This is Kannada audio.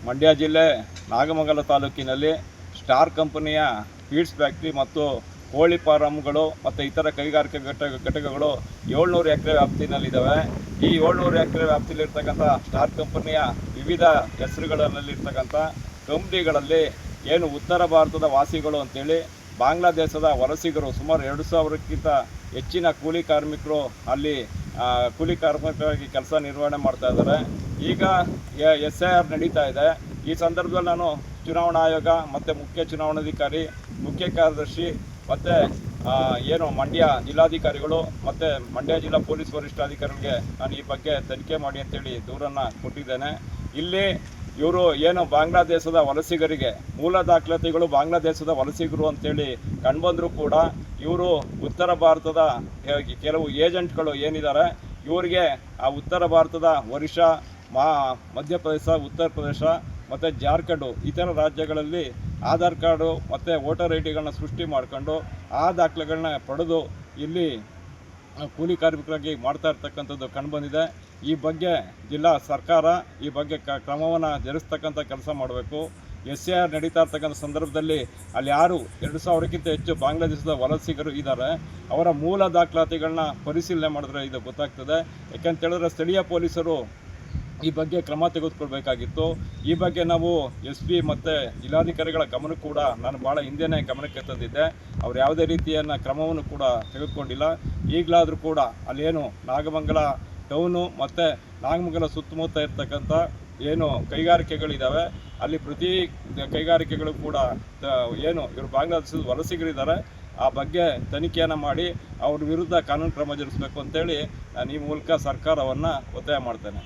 ಮಂಡ್ಯ ಜಿಲ್ಲೆ ನಾಗಮಂಗಲ ತಾಲೂಕಿನಲ್ಲಿ ಸ್ಟಾರ್ ಕಂಪನಿಯ ಫೀಡ್ಸ್ ಫ್ಯಾಕ್ಟ್ರಿ ಮತ್ತು ಕೋಳಿ ಫಾರಂಗಳು ಮತ್ತು ಇತರ ಕೈಗಾರಿಕಾ ಘಟಕಗಳು 700 ಎಕರೆ ವ್ಯಾಪ್ತಿನಲ್ಲಿದ್ದಾವೆ. ಈ 700 ಎಕರೆ ವ್ಯಾಪ್ತಿಯಲ್ಲಿರ್ತಕ್ಕಂಥ ಸ್ಟಾರ್ ಕಂಪನಿಯ ವಿವಿಧ ಹೆಸರುಗಳಲ್ಲಿರ್ತಕ್ಕಂಥ ಕಂಪ್ನಿಗಳಲ್ಲಿ ಏನು ಉತ್ತರ ಭಾರತದ ವಾಸಿಗಳು ಅಂತೇಳಿ ಬಾಂಗ್ಲಾದೇಶದ ವಲಸಿಗರು ಸುಮಾರು 2,000ಕ್ಕಿಂತ ಹೆಚ್ಚಿನ ಕೂಲಿ ಕಾರ್ಮಿಕರು ಅಲ್ಲಿ ಕೂಲಿ ಕಾರ್ಮಿಕರಾಗಿ ಕೆಲಸ ನಿರ್ವಹಣೆ ಮಾಡ್ತಾ ಇದ್ದಾರೆ. ಈಗ SIR ನಡೀತಾ ಇದೆ. ಈ ಸಂದರ್ಭದಲ್ಲಿ ನಾನು ಚುನಾವಣಾ ಆಯೋಗ ಮತ್ತು ಮುಖ್ಯ ಚುನಾವಣಾಧಿಕಾರಿ, ಮುಖ್ಯ ಕಾರ್ಯದರ್ಶಿ ಮತ್ತು ಏನು ಮಂಡ್ಯ ಜಿಲ್ಲಾಧಿಕಾರಿಗಳು ಮತ್ತು ಮಂಡ್ಯ ಜಿಲ್ಲಾ ಪೊಲೀಸ್ ವರಿಷ್ಠಾಧಿಕಾರಿಗಳಿಗೆ ನಾನು ಈ ಬಗ್ಗೆ ತನಿಖೆ ಮಾಡಿ ಅಂತೇಳಿ ದೂರನ್ನು ಕೊಟ್ಟಿದ್ದೇನೆ. ಇಲ್ಲಿ ಇವರು ಏನು ಬಾಂಗ್ಲಾದೇಶದ ವಲಸಿಗರಿಗೆ ಮೂಲ ದಾಖಲಾತಿಗಳು ಬಾಂಗ್ಲಾದೇಶದ ವಲಸಿಗರು ಅಂತೇಳಿ ಕಂಡುಬಂದರೂ ಕೂಡ ಇವರು ಉತ್ತರ ಭಾರತದ ಕೆಲವು ಏಜೆಂಟ್ಗಳು ಏನಿದ್ದಾರೆ ಇವರಿಗೆ ಆ ಉತ್ತರ ಭಾರತದ ಒರಿಸ್ಸಾ, ಮಧ್ಯಪ್ರದೇಶ, ಉತ್ತರ ಪ್ರದೇಶ ಮತ್ತು ಜಾರ್ಖಂಡು ಇತರ ರಾಜ್ಯಗಳಲ್ಲಿ ಆಧಾರ್ ಕಾರ್ಡು ಮತ್ತು ವೋಟರ್ ID ಗಳನ್ನ ಸೃಷ್ಟಿ ಮಾಡಿಕೊಂಡು ಆ ದಾಖಲೆಗಳನ್ನ ಪಡೆದು ಇಲ್ಲಿ ಕೂಲಿ ಕಾರ್ಮಿಕರಾಗಿ ಮಾಡ್ತಾ ಇರ್ತಕ್ಕಂಥದ್ದು ಕಂಡುಬಂದಿದೆ. ಈ ಬಗ್ಗೆ ಜಿಲ್ಲಾ ಸರ್ಕಾರ ಈ ಬಗ್ಗೆ ಕ್ರಮವನ್ನು ಜರುಗಿಸ್ತಕ್ಕಂಥ ಕೆಲಸ ಮಾಡಬೇಕು. SIR ನಡೀತಾ ಇರ್ತಕ್ಕಂಥ ಸಂದರ್ಭದಲ್ಲಿ ಅಲ್ಲಿ ಯಾರು 2,000ಕ್ಕಿಂತ ಹೆಚ್ಚು ಬಾಂಗ್ಲಾದೇಶದ ವಲಸಿಗರು ಇದ್ದಾರೆ ಅವರ ಮೂಲ ದಾಖಲಾತಿಗಳನ್ನ ಪರಿಶೀಲನೆ ಮಾಡಿದ್ರೆ ಇದು ಗೊತ್ತಾಗ್ತದೆ. ಯಾಕೆಂತೇಳಿದ್ರೆ ಸ್ಥಳೀಯ ಪೊಲೀಸರು ಈ ಬಗ್ಗೆ ಕ್ರಮ ತೆಗೆದುಕೊಳ್ಬೇಕಾಗಿತ್ತು. ಈ ಬಗ್ಗೆ ನಾವು SP ಮತ್ತು ಜಿಲ್ಲಾಧಿಕಾರಿಗಳ ಗಮನಕ್ಕೆ ಕೂಡ ನಾನು ಭಾಳ ಹಿಂದೆಯೇ ಗಮನಕ್ಕೆ ತಂದಿದ್ದೆ. ಅವ್ರು ಯಾವುದೇ ರೀತಿಯನ್ನು ಕ್ರಮವನ್ನು ಕೂಡ ತೆಗೆದುಕೊಂಡಿಲ್ಲ. ಈಗಲಾದರೂ ಕೂಡ ಅಲ್ಲೇನು ನಾಗಮಂಗಲ ಟೌನು ಮತ್ತು ನಾಗಮಂಗಲ ಸುತ್ತಮುತ್ತ ಇರ್ತಕ್ಕಂಥ ಏನು ಕೈಗಾರಿಕೆಗಳಿದ್ದಾವೆ ಅಲ್ಲಿ ಪ್ರತಿ ಕೈಗಾರಿಕೆಗಳು ಕೂಡ ಏನು ಇವರು ಬಾಂಗ್ಲಾದೇಶದ ವಲಸಿಗರಿದ್ದಾರೆ ಆ ಬಗ್ಗೆ ತನಿಖೆಯನ್ನು ಮಾಡಿ ಅವ್ರ ವಿರುದ್ಧ ಕಾನೂನು ಕ್ರಮ ಜರುಗಿಸಬೇಕು ಅಂತೇಳಿ ನಾನು ಈ ಮೂಲಕ ಸರ್ಕಾರವನ್ನು ಒತ್ತಾಯ ಮಾಡ್ತೇನೆ.